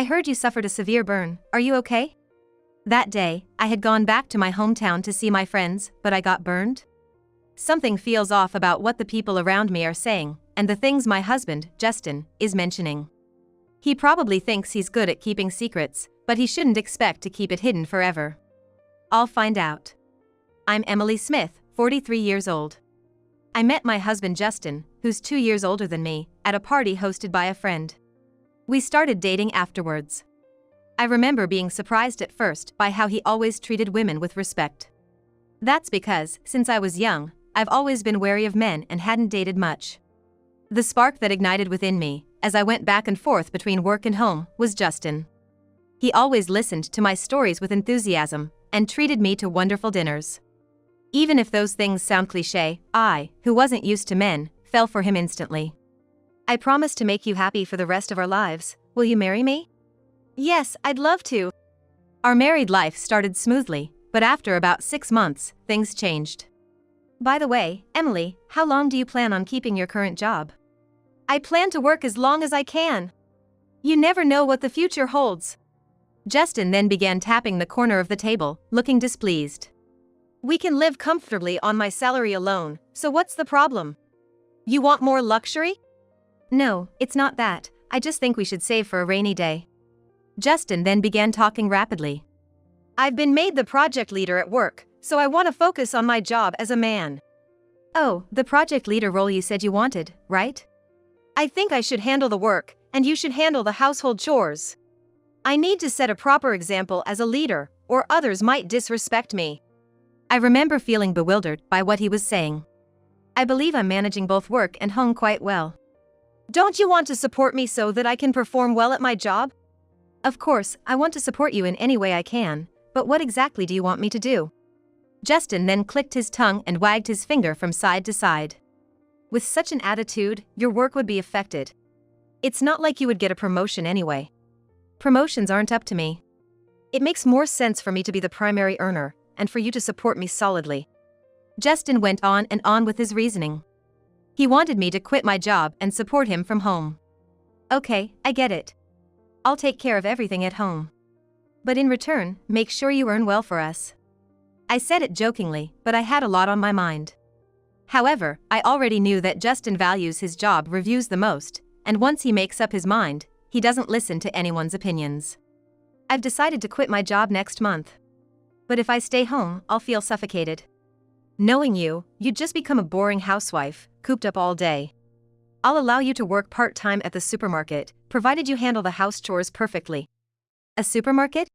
I heard you suffered a severe burn, are you okay? That day, I had gone back to my hometown to see my friends, but I got burned? Something feels off about what the people around me are saying, and the things my husband, Justin, is mentioning. He probably thinks he's good at keeping secrets, but he shouldn't expect to keep it hidden forever. I'll find out. I'm Emily Smith, 43 years old. I met my husband Justin, who's 2 years older than me, at a party hosted by a friend. We started dating afterwards. I remember being surprised at first by how he always treated women with respect. That's because, since I was young, I've always been wary of men and hadn't dated much. The spark that ignited within me, as I went back and forth between work and home, was Justin. He always listened to my stories with enthusiasm, and treated me to wonderful dinners. Even if those things sound cliché, I, who wasn't used to men, fell for him instantly. I promise to make you happy for the rest of our lives. Will you marry me? Yes, I'd love to. Our married life started smoothly, but after about 6 months, things changed. By the way, Emily, how long do you plan on keeping your current job? I plan to work as long as I can. You never know what the future holds. Justin then began tapping the corner of the table, looking displeased. We can live comfortably on my salary alone, so what's the problem? You want more luxury? No, it's not that. I just think we should save for a rainy day. Justin then began talking rapidly. I've been made the project leader at work, so I want to focus on my job as a man. Oh, the project leader role you said you wanted, right? I think I should handle the work, and you should handle the household chores. I need to set a proper example as a leader, or others might disrespect me. I remember feeling bewildered by what he was saying. I believe I'm managing both work and home quite well. Don't you want to support me so that I can perform well at my job? Of course, I want to support you in any way I can, but what exactly do you want me to do? Justin then clicked his tongue and wagged his finger from side to side. With such an attitude, your work would be affected. It's not like you would get a promotion anyway. Promotions aren't up to me. It makes more sense for me to be the primary earner, and for you to support me solidly. Justin went on and on with his reasoning. He wanted me to quit my job and support him from home. Okay, I get it. I'll take care of everything at home. But in return, make sure you earn well for us. I said it jokingly, but I had a lot on my mind. However, I already knew that Justin values his job reviews the most, and once he makes up his mind, he doesn't listen to anyone's opinions. I've decided to quit my job next month. But if I stay home, I'll feel suffocated. Knowing you, you'd just become a boring housewife, cooped up all day. I'll allow you to work part-time at the supermarket, provided you handle the house chores perfectly. A supermarket?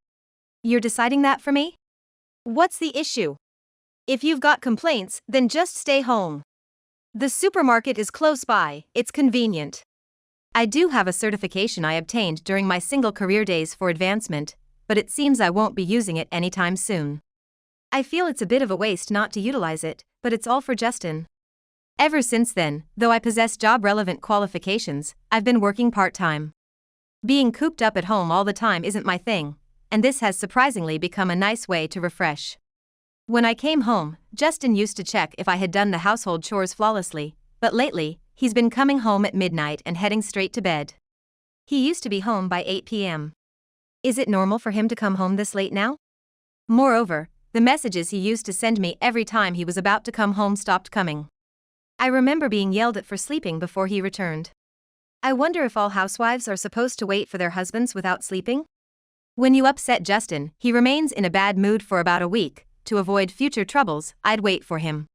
You're deciding that for me? What's the issue? If you've got complaints, then just stay home. The supermarket is close by, it's convenient. I do have a certification I obtained during my single career days for advancement, but it seems I won't be using it anytime soon. I feel it's a bit of a waste not to utilize it, but it's all for Justin. Ever since then, though I possess job-relevant qualifications, I've been working part-time. Being cooped up at home all the time isn't my thing, and this has surprisingly become a nice way to refresh. When I came home, Justin used to check if I had done the household chores flawlessly, but lately, he's been coming home at midnight and heading straight to bed. He used to be home by 8 p.m. Is it normal for him to come home this late now? Moreover, the messages he used to send me every time he was about to come home stopped coming. I remember being yelled at for sleeping before he returned. I wonder if all housewives are supposed to wait for their husbands without sleeping? When you upset Justin, he remains in a bad mood for about a week. To avoid future troubles, I'd wait for him.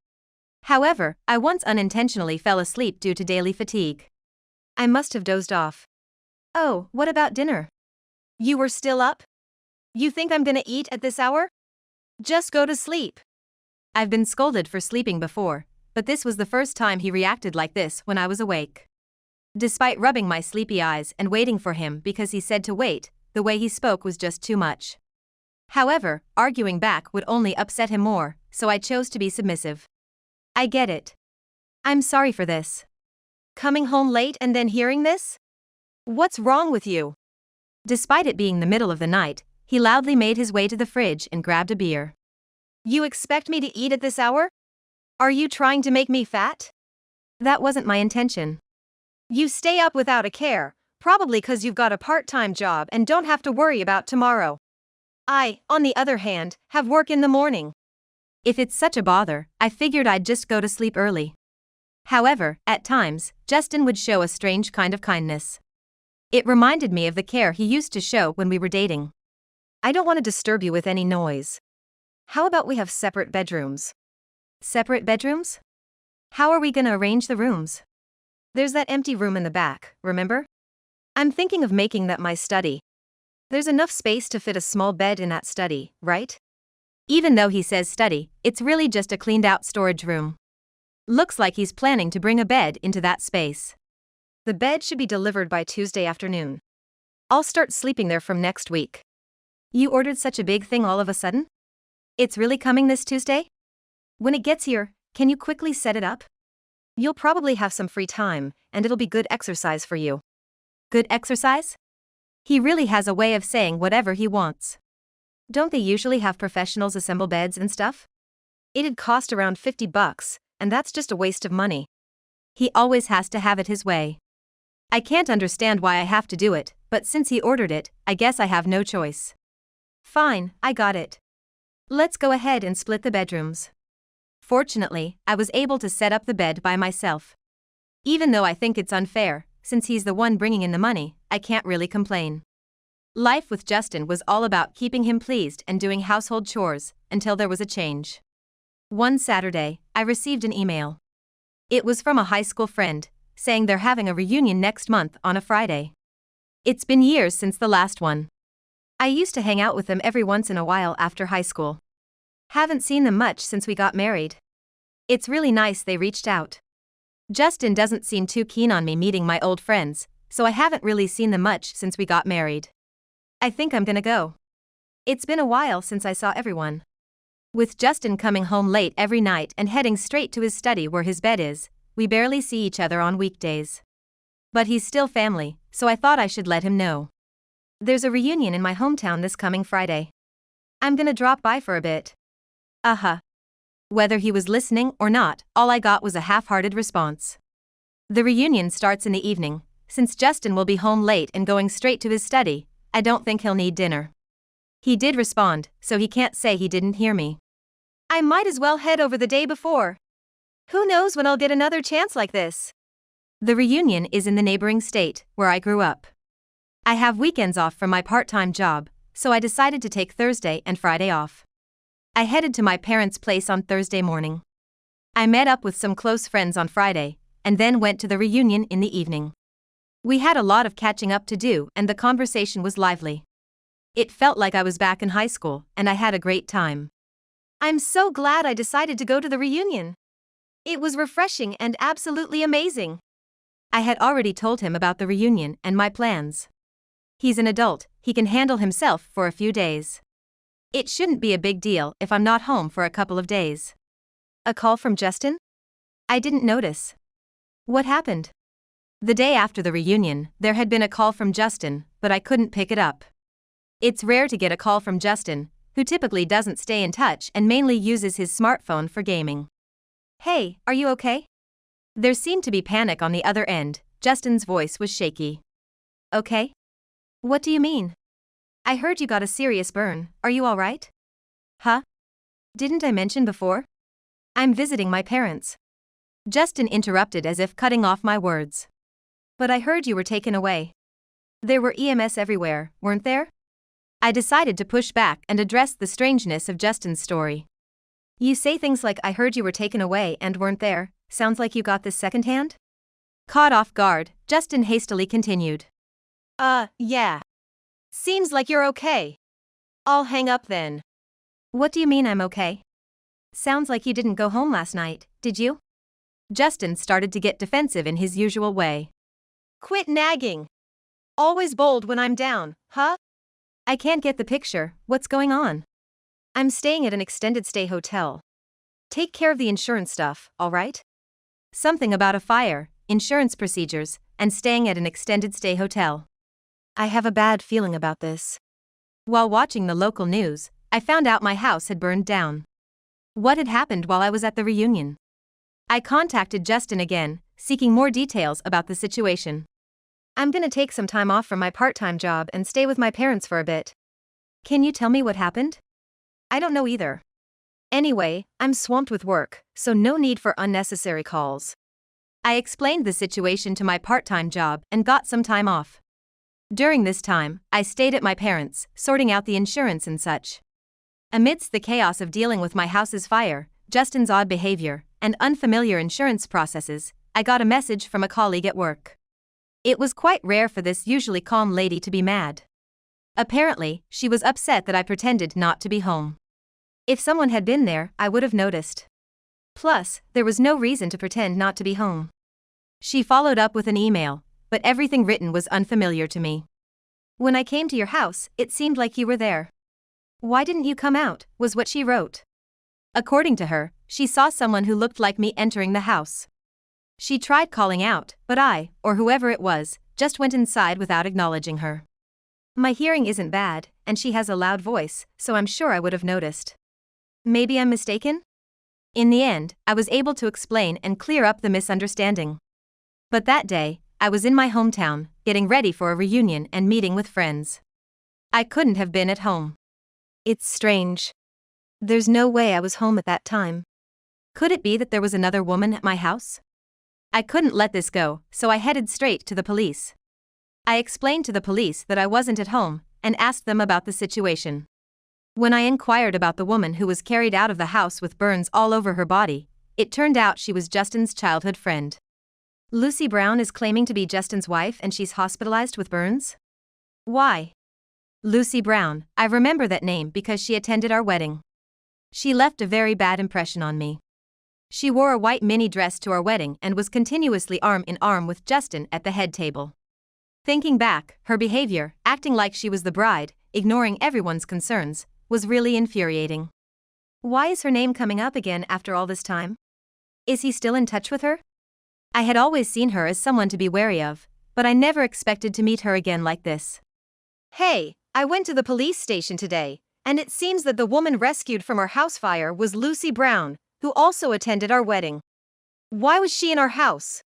However, I once unintentionally fell asleep due to daily fatigue. I must have dozed off. Oh, what about dinner? You were still up? You think I'm gonna eat at this hour? Just go to sleep. I've been scolded for sleeping before, but this was the first time he reacted like this when I was awake. Despite rubbing my sleepy eyes and waiting for him because he said to wait, the way he spoke was just too much. However, arguing back would only upset him more, so I chose to be submissive. I get it. I'm sorry for this. Coming home late and then hearing this? What's wrong with you? Despite it being the middle of the night, he loudly made his way to the fridge and grabbed a beer. You expect me to eat at this hour? Are you trying to make me fat? That wasn't my intention. You stay up without a care. Probably 'cause you've got a part-time job and don't have to worry about tomorrow. I, on the other hand, have work in the morning. If it's such a bother, I figured I'd just go to sleep early. However, at times, Justin would show a strange kind of kindness. It reminded me of the care he used to show when we were dating. I don't want to disturb you with any noise. How about we have separate bedrooms? Separate bedrooms? How are we gonna arrange the rooms? There's that empty room in the back, remember? I'm thinking of making that my study. There's enough space to fit a small bed in that study, right? Even though he says study, it's really just a cleaned-out storage room. Looks like he's planning to bring a bed into that space. The bed should be delivered by Tuesday afternoon. I'll start sleeping there from next week. You ordered such a big thing all of a sudden? It's really coming this Tuesday? When it gets here, can you quickly set it up? You'll probably have some free time, and it'll be good exercise for you. Good exercise? He really has a way of saying whatever he wants. Don't they usually have professionals assemble beds and stuff? It'd cost around $50, and that's just a waste of money. He always has to have it his way. I can't understand why I have to do it, but since he ordered it, I guess I have no choice. Fine, I got it. Let's go ahead and split the bedrooms. Fortunately, I was able to set up the bed by myself. Even though I think it's unfair, since he's the one bringing in the money, I can't really complain. Life with Justin was all about keeping him pleased and doing household chores, until there was a change. One Saturday, I received an email. It was from a high school friend, saying they're having a reunion next month on a Friday. It's been years since the last one. I used to hang out with them every once in a while after high school. Haven't seen them much since we got married. It's really nice they reached out. Justin doesn't seem too keen on me meeting my old friends, so I haven't really seen them much since we got married. I think I'm gonna go. It's been a while since I saw everyone. With Justin coming home late every night and heading straight to his study where his bed is, we barely see each other on weekdays. But he's still family, so I thought I should let him know. There's a reunion in my hometown this coming Friday. I'm gonna drop by for a bit. Whether he was listening or not, all I got was a half-hearted response. The reunion starts in the evening. Since Justin will be home late and going straight to his study, I don't think he'll need dinner. He did respond, so he can't say he didn't hear me. I might as well head over the day before. Who knows when I'll get another chance like this? The reunion is in the neighboring state, where I grew up. I have weekends off from my part-time job, so I decided to take Thursday and Friday off. I headed to my parents' place on Thursday morning. I met up with some close friends on Friday, and then went to the reunion in the evening. We had a lot of catching up to do, and the conversation was lively. It felt like I was back in high school, and I had a great time. I'm so glad I decided to go to the reunion. It was refreshing and absolutely amazing. I had already told him about the reunion and my plans. He's an adult, he can handle himself for a few days. It shouldn't be a big deal if I'm not home for a couple of days. A call from Justin? I didn't notice. What happened? The day after the reunion, there had been a call from Justin, but I couldn't pick it up. It's rare to get a call from Justin, who typically doesn't stay in touch and mainly uses his smartphone for gaming. Hey, are you okay? There seemed to be panic on the other end. Justin's voice was shaky. Okay? What do you mean? I heard you got a serious burn. Are you all right? Huh? Didn't I mention before? I'm visiting my parents. Justin interrupted as if cutting off my words. But I heard you were taken away. There were EMS everywhere, weren't there? I decided to push back and address the strangeness of Justin's story. You say things like I heard you were taken away and weren't there. Sounds like you got this secondhand? Caught off guard, Justin hastily continued. Yeah. Seems like you're okay. I'll hang up then. What do you mean I'm okay? Sounds like you didn't go home last night, did you? Justin started to get defensive in his usual way. Quit nagging. Always bold when I'm down, huh? I can't get the picture. What's going on? I'm staying at an extended stay hotel. Take care of the insurance stuff, all right? Something about a fire, insurance procedures, and staying at an extended stay hotel. I have a bad feeling about this. While watching the local news, I found out my house had burned down. What had happened while I was at the reunion? I contacted Justin again, seeking more details about the situation. I'm gonna take some time off from my part-time job and stay with my parents for a bit. Can you tell me what happened? I don't know either. Anyway, I'm swamped with work, so no need for unnecessary calls. I explained the situation to my part-time job and got some time off. During this time, I stayed at my parents', sorting out the insurance and such. Amidst the chaos of dealing with my house's fire, Justin's odd behavior, and unfamiliar insurance processes, I got a message from a colleague at work. It was quite rare for this usually calm lady to be mad. Apparently, she was upset that I pretended not to be home. If someone had been there, I would have noticed. Plus, there was no reason to pretend not to be home. She followed up with an email, but everything written was unfamiliar to me. When I came to your house, it seemed like you were there. Why didn't you come out, was what she wrote. According to her, she saw someone who looked like me entering the house. She tried calling out, but I, or whoever it was, just went inside without acknowledging her. My hearing isn't bad, and she has a loud voice, so I'm sure I would have noticed. Maybe I'm mistaken? In the end, I was able to explain and clear up the misunderstanding. But that day, I was in my hometown, getting ready for a reunion and meeting with friends. I couldn't have been at home. It's strange. There's no way I was home at that time. Could it be that there was another woman at my house? I couldn't let this go, so I headed straight to the police. I explained to the police that I wasn't at home, and asked them about the situation. When I inquired about the woman who was carried out of the house with burns all over her body, it turned out she was Justin's childhood friend. Lucy Brown is claiming to be Justin's wife and she's hospitalized with burns? Why? Lucy Brown, I remember that name because she attended our wedding. She left a very bad impression on me. She wore a white mini dress to our wedding and was continuously arm in arm with Justin at the head table. Thinking back, her behavior, acting like she was the bride, ignoring everyone's concerns, was really infuriating. Why is her name coming up again after all this time? Is he still in touch with her? I had always seen her as someone to be wary of, but I never expected to meet her again like this. Hey, I went to the police station today, and it seems that the woman rescued from our house fire was Lucy Brown, who also attended our wedding. Why was she in our house?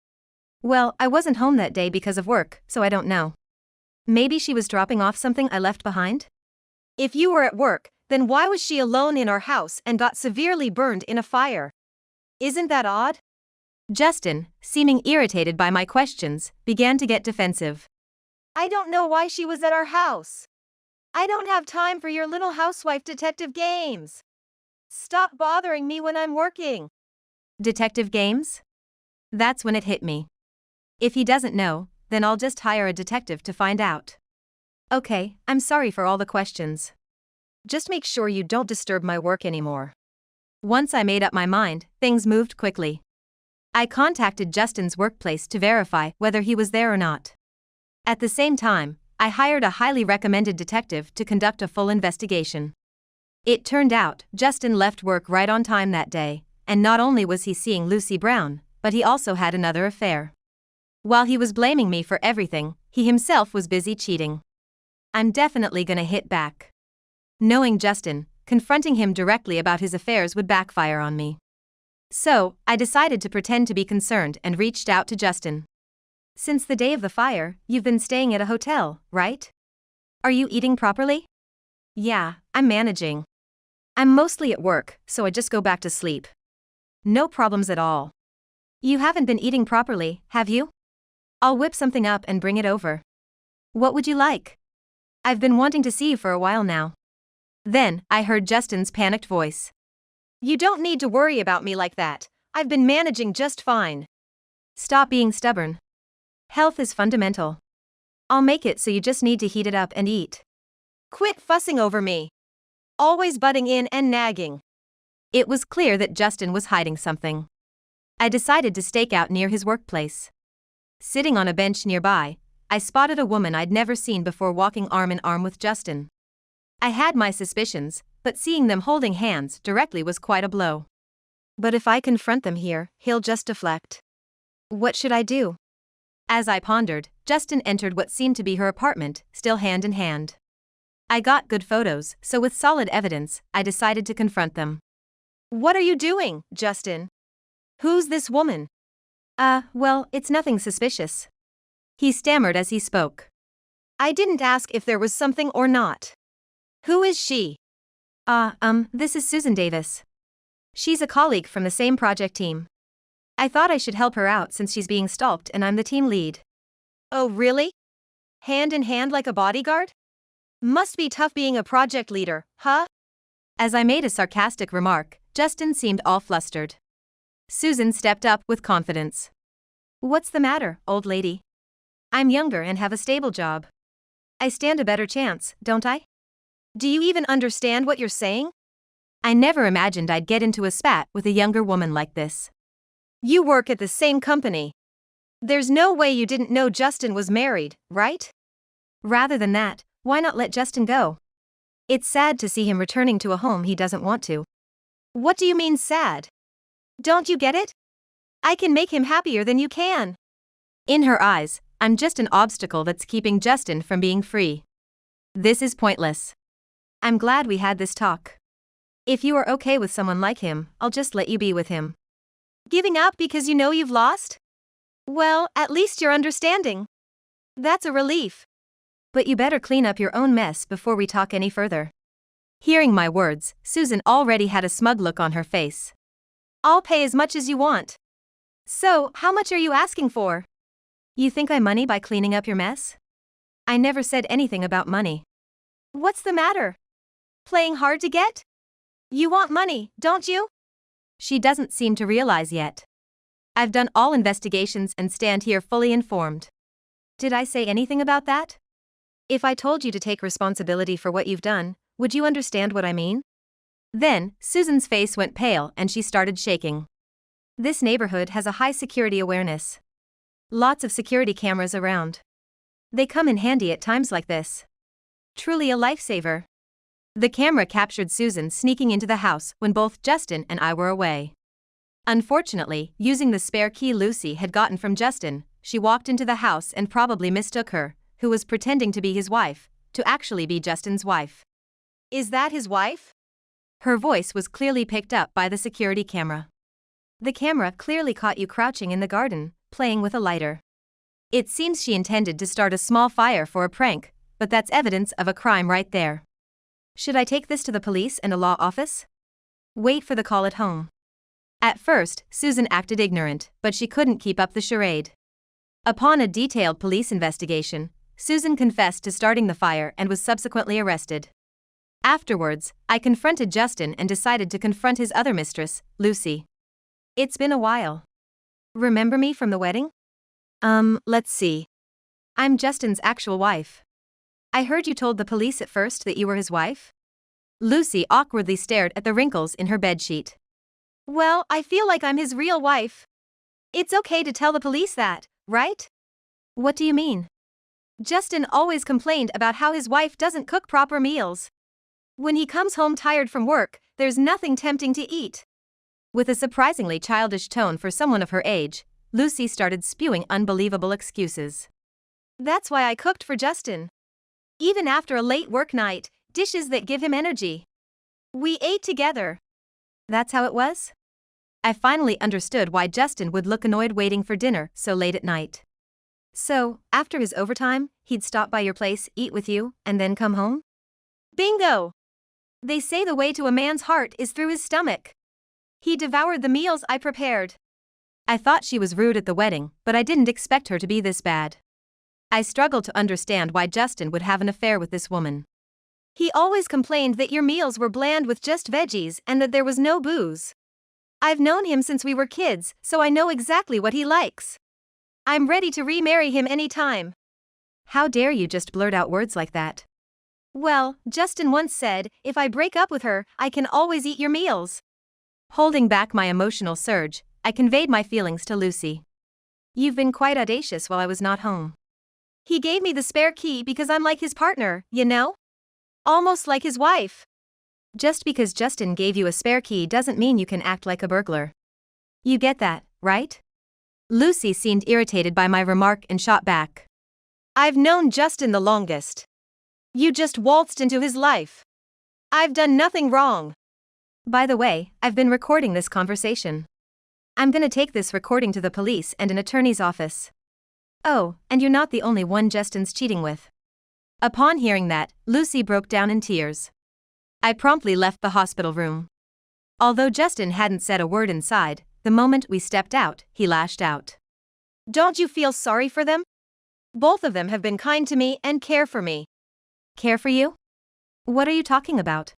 Well, I wasn't home that day because of work, so I don't know. Maybe she was dropping off something I left behind? If you were at work, then why was she alone in our house and got severely burned in a fire? Isn't that odd? Justin, seeming irritated by my questions, began to get defensive. I don't know why she was at our house. I don't have time for your little housewife detective games. Stop bothering me when I'm working. Detective games? That's when it hit me. If he doesn't know, then I'll just hire a detective to find out. Okay, I'm sorry for all the questions. Just make sure you don't disturb my work anymore. Once I made up my mind, things moved quickly. I contacted Justin's workplace to verify whether he was there or not. At the same time, I hired a highly recommended detective to conduct a full investigation. It turned out Justin left work right on time that day, and not only was he seeing Lucy Brown, but he also had another affair. While he was blaming me for everything, he himself was busy cheating. I'm definitely gonna hit back. Knowing Justin, confronting him directly about his affairs would backfire on me. So, I decided to pretend to be concerned and reached out to Justin. Since the day of the fire, you've been staying at a hotel, right? Are you eating properly? Yeah, I'm managing. I'm mostly at work, so I just go back to sleep. No problems at all. You haven't been eating properly, have you? I'll whip something up and bring it over. What would you like? I've been wanting to see you for a while now. Then, I heard Justin's panicked voice. You don't need to worry about me like that. I've been managing just fine. Stop being stubborn. Health is fundamental. I'll make it so you just need to heat it up and eat. Quit fussing over me. Always butting in and nagging. It was clear that Justin was hiding something. I decided to stake out near his workplace. Sitting on a bench nearby, I spotted a woman I'd never seen before walking arm in arm with Justin. I had my suspicions, but seeing them holding hands directly was quite a blow. But if I confront them here, he'll just deflect. What should I do? As I pondered, Justin entered what seemed to be her apartment, still hand in hand. I got good photos, so with solid evidence, I decided to confront them. What are you doing, Justin? Who's this woman? Well, it's nothing suspicious. He stammered as he spoke. I didn't ask if there was something or not. Who is she? This is Susan Davis. She's a colleague from the same project team. I thought I should help her out since she's being stalked and I'm the team lead. Oh, really? Hand in hand like a bodyguard? Must be tough being a project leader, huh? As I made a sarcastic remark, Justin seemed all flustered. Susan stepped up with confidence. What's the matter, old lady? I'm younger and have a stable job. I stand a better chance, don't I? Do you even understand what you're saying? I never imagined I'd get into a spat with a younger woman like this. You work at the same company. There's no way you didn't know Justin was married, right? Rather than that, why not let Justin go? It's sad to see him returning to a home he doesn't want to. What do you mean sad? Don't you get it? I can make him happier than you can. In her eyes, I'm just an obstacle that's keeping Justin from being free. This is pointless. I'm glad we had this talk. If you are okay with someone like him, I'll just let you be with him. Giving up because you know you've lost? Well, at least you're understanding. That's a relief. But you better clean up your own mess before we talk any further. Hearing my words, Susan already had a smug look on her face. I'll pay as much as you want. So, how much are you asking for? You think I'm money by cleaning up your mess? I never said anything about money. What's the matter? Playing hard to get? You want money, don't you? She doesn't seem to realize yet. I've done all investigations and stand here fully informed. Did I say anything about that? If I told you to take responsibility for what you've done, would you understand what I mean? Then, Susan's face went pale and she started shaking. This neighborhood has a high security awareness. Lots of security cameras around. They come in handy at times like this. Truly a lifesaver. The camera captured Susan sneaking into the house when both Justin and I were away. Unfortunately, using the spare key Lucy had gotten from Justin, she walked into the house and probably mistook her, who was pretending to be his wife, to actually be Justin's wife. Is that his wife? Her voice was clearly picked up by the security camera. The camera clearly caught you crouching in the garden, playing with a lighter. It seems she intended to start a small fire for a prank, but that's evidence of a crime right there. Should I take this to the police and a law office? Wait for the call at home. At first, Susan acted ignorant, but she couldn't keep up the charade. Upon a detailed police investigation, Susan confessed to starting the fire and was subsequently arrested. Afterwards, I confronted Justin and decided to confront his other mistress, Lucy. It's been a while. Remember me from the wedding? Let's see. I'm Justin's actual wife. I heard you told the police at first that you were his wife? Lucy awkwardly stared at the wrinkles in her bedsheet. Well, I feel like I'm his real wife. It's okay to tell the police that, right? What do you mean? Justin always complained about how his wife doesn't cook proper meals. When he comes home tired from work, there's nothing tempting to eat. With a surprisingly childish tone for someone of her age, Lucy started spewing unbelievable excuses. That's why I cooked for Justin. Even after a late work night, dishes that give him energy. We ate together. That's how it was? I finally understood why Justin would look annoyed waiting for dinner so late at night. So, after his overtime, he'd stop by your place, eat with you, and then come home? Bingo! They say the way to a man's heart is through his stomach. He devoured the meals I prepared. I thought she was rude at the wedding, but I didn't expect her to be this bad. I struggled to understand why Justin would have an affair with this woman. He always complained that your meals were bland with just veggies and that there was no booze. I've known him since we were kids, so I know exactly what he likes. I'm ready to remarry him anytime. How dare you just blurt out words like that? Well, Justin once said, if I break up with her, I can always eat your meals. Holding back my emotional surge, I conveyed my feelings to Lucy. You've been quite audacious while I was not home. He gave me the spare key because I'm like his partner, you know? Almost like his wife. Just because Justin gave you a spare key doesn't mean you can act like a burglar. You get that, right? Lucy seemed irritated by my remark and shot back. I've known Justin the longest. You just waltzed into his life. I've done nothing wrong. By the way, I've been recording this conversation. I'm gonna take this recording to the police and an attorney's office. Oh, and you're not the only one Justin's cheating with. Upon hearing that, Lucy broke down in tears. I promptly left the hospital room. Although Justin hadn't said a word inside, the moment we stepped out, he lashed out. Don't you feel sorry for them? Both of them have been kind to me and care for me. Care for you? What are you talking about?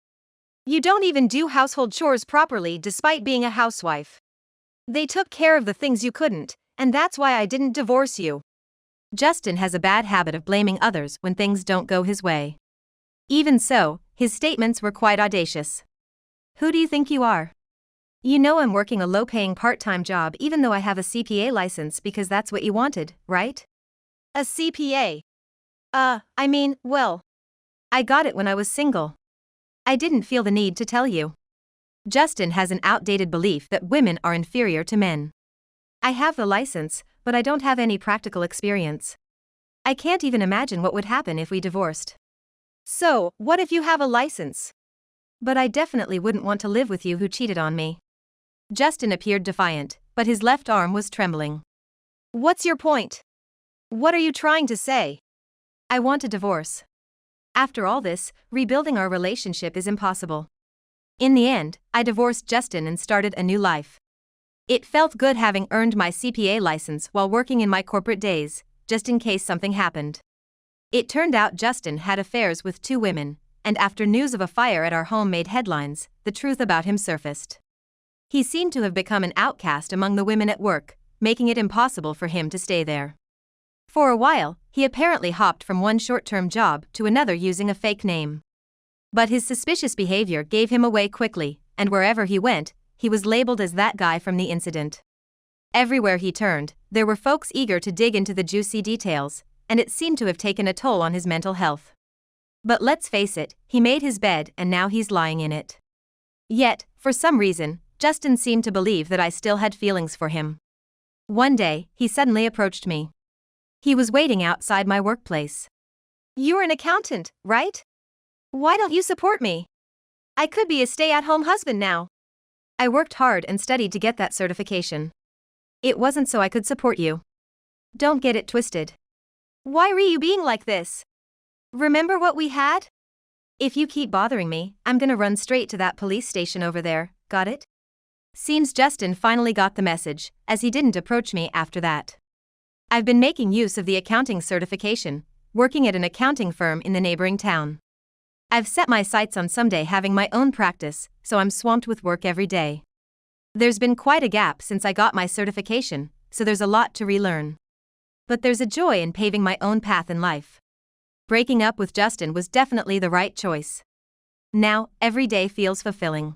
You don't even do household chores properly despite being a housewife. They took care of the things you couldn't, and that's why I didn't divorce you. Justin has a bad habit of blaming others when things don't go his way. Even so, his statements were quite audacious. Who do you think you are? You know I'm working a low-paying part-time job even though I have a CPA license because that's what you wanted, right? A CPA? Well, I got it when I was single. I didn't feel the need to tell you. Justin has an outdated belief that women are inferior to men. I have the license, but I don't have any practical experience. I can't even imagine what would happen if we divorced. So, what if you have a license? But I definitely wouldn't want to live with you who cheated on me. Justin appeared defiant, but his left arm was trembling. What's your point? What are you trying to say? I want a divorce. After all this, rebuilding our relationship is impossible. In the end, I divorced Justin and started a new life. It felt good having earned my CPA license while working in my corporate days, just in case something happened. It turned out Justin had affairs with 2 women, and after news of a fire at our home made headlines, the truth about him surfaced. He seemed to have become an outcast among the women at work, making it impossible for him to stay there. For a while, he apparently hopped from one short-term job to another using a fake name. But his suspicious behavior gave him away quickly, and wherever he went, he was labeled as that guy from the incident. Everywhere he turned, there were folks eager to dig into the juicy details, and it seemed to have taken a toll on his mental health. But let's face it, he made his bed and now he's lying in it. Yet, for some reason, Justin seemed to believe that I still had feelings for him. One day, he suddenly approached me. He was waiting outside my workplace. You're an accountant, right? Why don't you support me? I could be a stay-at-home husband now. I worked hard and studied to get that certification. It wasn't so I could support you. Don't get it twisted. Why were you being like this? Remember what we had? If you keep bothering me, I'm gonna run straight to that police station over there, got it? Seems Justin finally got the message, as he didn't approach me after that. I've been making use of the accounting certification, working at an accounting firm in the neighboring town. I've set my sights on someday having my own practice, so I'm swamped with work every day. There's been quite a gap since I got my certification, so there's a lot to relearn. But there's a joy in paving my own path in life. Breaking up with Justin was definitely the right choice. Now, every day feels fulfilling.